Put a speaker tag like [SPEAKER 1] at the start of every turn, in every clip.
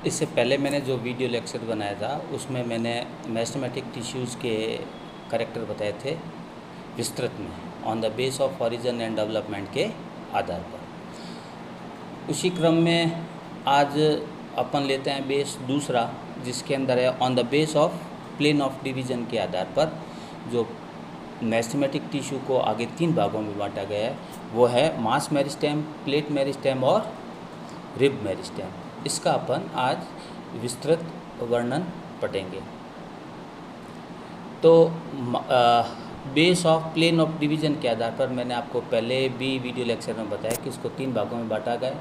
[SPEAKER 1] इससे पहले मैंने जो वीडियो लेक्चर बनाया था उसमें मैंने मेरिस्टेमेटिक टिश्यूज़ के करैक्टर बताए थे विस्तृत में, on the base of origin and development के आधार पर। उसी क्रम में आज अपन लेते हैं बेस दूसरा, जिसके अंदर है on the base of plane of division के आधार पर जो मेरिस्टेमेटिक टिश्यू को आगे 3 भागों में बांटा गया है, वो है मास मेरिस्टेम, प्लेट मेरिस्टेम और रिब मेरिस्टेम। इसका अपन आज विस्तृत वर्णन पढ़ेंगे। तो base of plane of division के आधार पर मैंने आपको पहले भी वीडियो लेक्चर में बताया कि इसको 3 भागों में बांटा गया,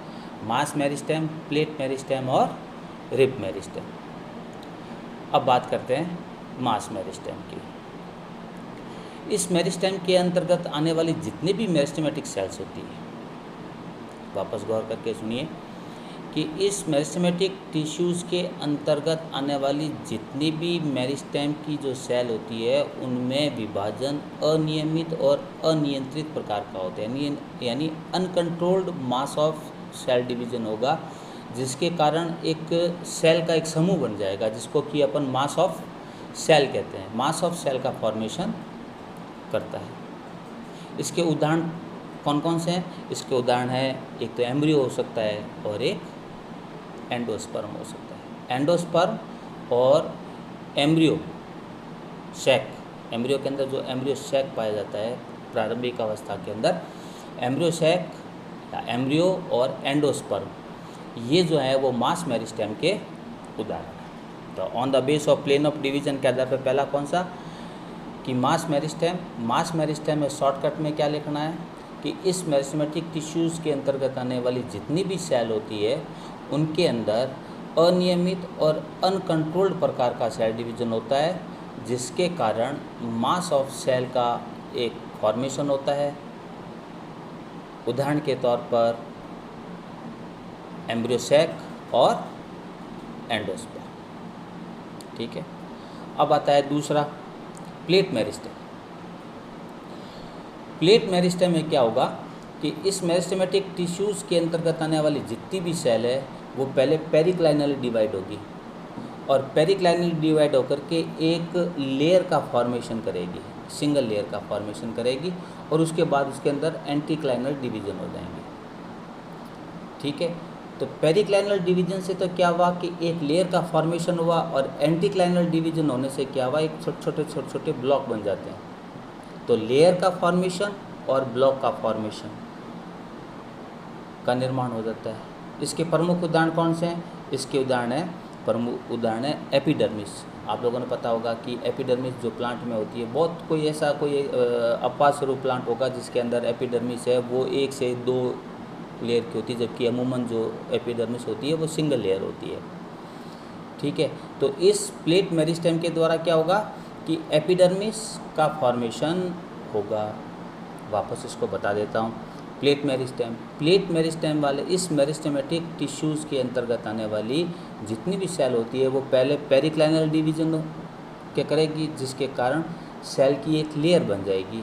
[SPEAKER 1] मास मेरिस्टेम, प्लेट मेरिस्टेम और रिब मेरिस्टेम। अब बात करते हैं मास मेरिस्टेम की। इस मेरिस्टेम के अंतर्गत आने वाली जितनी भी मेरिस्टेमेटिक सेल्स होती है, वापस गौर करके सुनिए कि इस मेरिस्टेमेटिक टिश्यूज़ के अंतर्गत आने वाली जितनी भी मेरिस्टेम की जो सेल होती है उनमें विभाजन अनियमित और अनियंत्रित प्रकार का होता है, यानी uncontrolled mass of cell division होगा, जिसके कारण एक सेल का एक समूह बन जाएगा जिसको कि अपन मास ऑफ सेल कहते हैं। मास ऑफ सेल का फॉर्मेशन करता है। इसके उदाहरण कौन कौन से हैं? इसके उदाहरण है, एक तो एम्ब्रियो हो सकता है और एक एंडोस्पर्म हो सकता है। एंडोस्पर्म और एम्ब्रियो सैक, एम्ब्रियो के अंदर जो एम्ब्रियो सैक पाया जाता है प्रारंभिक अवस्था के अंदर, एम्ब्रियो सैक या एम्ब्रियो और एंडोस्पर्म, ये जो है वो मास मेरिस्टेम के उदाहरण हैं। तो on the base of plane of division के आधार पर पहला कौन सा कि मास मेरिस्टेम। मास मेरिस्टेम में शॉर्टकट में क्या लिखना है कि इस मेरिस्टेमेटिक टिश्यूज़ के अंतर्गत आने वाली जितनी भी सेल होती है उनके अंदर अनियमित और अनकंट्रोल्ड प्रकार का सेल डिवीज़न होता है, जिसके कारण मास ऑफ सेल का एक फॉर्मेशन होता है। उदाहरण के तौर पर एम्ब्रियो सैक और एंडोस्पर्म। ठीक है। अब आता है दूसरा, प्लेट मेरिस्टेम। प्लेट मेरिस्टेम में क्या होगा कि इस मेरिस्टेमेटिक टिश्यूज़ के अंतर्गत आने वाली जितनी भी सेल है वो पहले पेरिक्लाइनली डिवाइड होगी और पेरिक्लाइनली डिवाइड होकर के एक लेयर का फॉर्मेशन करेगी, सिंगल लेयर का फॉर्मेशन करेगी और उसके बाद उसके अंदर एंटीक्लाइनल डिवीज़न हो जाएंगे। ठीक है। तो पेरिक्लाइनल डिवीज़न से तो क्या हुआ कि एक लेयर का फॉर्मेशन हुआ और एंटीक्लाइनल डिवीज़न होने से क्या हुआ, एक छोटे छोटे ब्लॉक बन जाते हैं। तो लेयर का फॉर्मेशन और ब्लॉक का फॉर्मेशन का निर्माण हो जाता है। इसके प्रमुख उदाहरण कौन से हैं? इसके प्रमुख उदाहरण है एपिडर्मिस। आप लोगों ने पता होगा कि एपिडर्मिस जो प्लांट में होती है, बहुत कोई ऐसा कोई अपवाद स्वरूप प्लांट होगा जिसके अंदर एपिडर्मिस है वो 1 से 2 लेयर की होती है, जबकि अमूमन जो एपिडर्मिस होती है वो सिंगल लेयर होती है। ठीक है। तो इस प्लेट मेरिस्टेम के द्वारा क्या होगा कि एपिडर्मिस का फॉर्मेशन होगा। वापस इसको बता देता हूँ। प्लेट मेरिस्टेम वाले इस मेरिस्टेमेटिक टिश्यूज़ के अंतर्गत आने वाली जितनी भी सेल होती है वो पहले पेरिक्लाइनल डिवीज़न क्या करेगी, जिसके कारण सेल की एक लेयर बन जाएगी।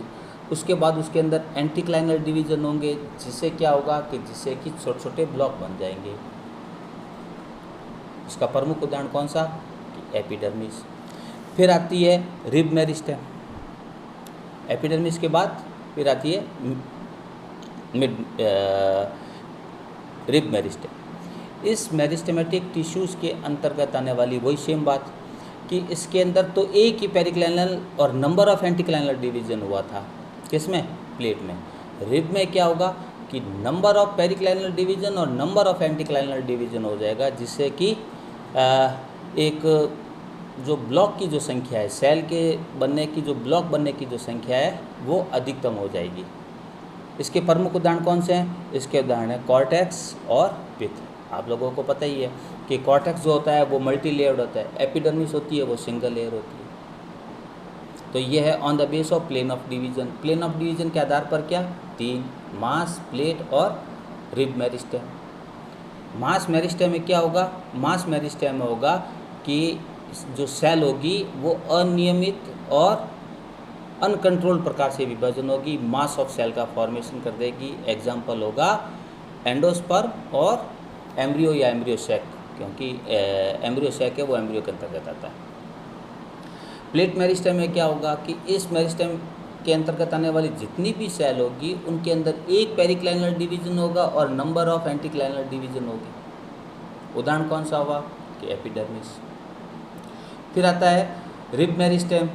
[SPEAKER 1] उसके बाद उसके अंदर एंटीक्लाइनल डिवीज़न होंगे, जिससे क्या होगा कि जिससे कि छोटे छोटे ब्लॉक बन जाएंगे। इसका प्रमुख उदाहरण कौन सा कि एपिडर्मिस। फिर आती है रिब मेरिस्टेम। एपिडर्मिस के बाद फिर आती है रिब मेरिस्टेम। इस मेरिस्टेमेटिक टिश्यूज़ के अंतर्गत आने वाली वही सेम बात कि इसके अंदर तो एक ही पेरिक्लाइनल और नंबर ऑफ एंटीक्लाइनल डिवीज़न हुआ था। किसमें? प्लेट में। रिब में क्या होगा कि नंबर ऑफ पेरिक्लाइनल डिवीज़न और नंबर ऑफ एंटीक्लाइनल डिवीज़न हो जाएगा, जिससे कि एक जो ब्लॉक की जो संख्या है, सेल के बनने की जो ब्लॉक बनने की जो संख्या है वो अधिकतम हो जाएगी। इसके प्रमुख उदाहरण कौन से हैं? इसके उदाहरण है कॉर्टेक्स और पिथ। आप लोगों को पता ही है कि कॉर्टेक्स जो होता है वो मल्टी लेयर्ड होता है, एपिडर्मिस होती है वो सिंगल लेयर होती है। तो ये है on the base of plane of division. Plane of division के आधार पर क्या? 3, मास, प्लेट और रिब मेरिस्टेम। मास मेरिस्टेम में क्या होगा? मास मेरिस्टेम में होगा कि जो सेल होगी वो अनियमित और अनकंट्रोल्ड प्रकार से विभाजन होगी, मास ऑफ सेल का फॉर्मेशन कर देगी। एग्जाम्पल होगा एंडोस्पर्म और एम्ब्रियो या एम्ब्रियो सैक। क्योंकि एम्ब्रियो सैक है वो एम्ब्रियो के अंतर्गत आता है। प्लेट मेरिस्टेम में क्या होगा कि इस मेरिस्टेम के अंतर्गत आने वाली जितनी भी सेल होगी उनके अंदर एक पेरिक्लाइनल डिवीजन होगा और नंबर ऑफ एंटीक्लाइनल डिवीजन होगी। उदाहरण कौन सा हुआ कि एपिडर्मिस। फिर आता है रिब मेरिस्टेम।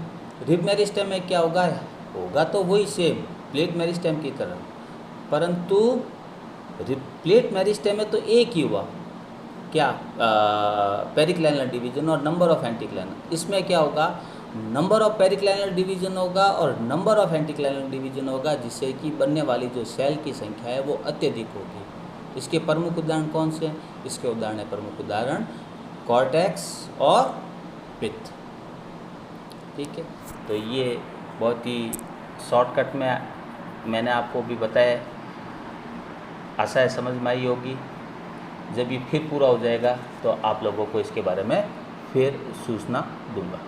[SPEAKER 1] रिब मेरिस्टेम में क्या होगा तो वही सेम प्लेट मेरिस्टेम की तरह, परंतु प्लेट मेरिस्टेम में तो एक ही हुआ क्या पेरिक्लाइनल डिवीजन और नंबर ऑफ एंटीक्लाइनल। इसमें क्या होगा नंबर ऑफ पेरिक्लाइनल डिवीजन होगा और नंबर ऑफ एंटीक्लाइनल डिवीजन होगा, जिससे कि बनने वाली जो सेल की संख्या है वो अत्यधिक होगी। इसके प्रमुख उदाहरण कौन से हैं? इसके उदाहरण प्रमुख उदाहरण कॉर्टेक्स और पित्त। ठीक है, तो ये बहुत ही शॉर्टकट में मैंने आपको भी बताया, आशा है समझ में आई होगी। जब ये फिर पूरा हो जाएगा तो आप लोगों को इसके बारे में फिर सूचना दूंगा।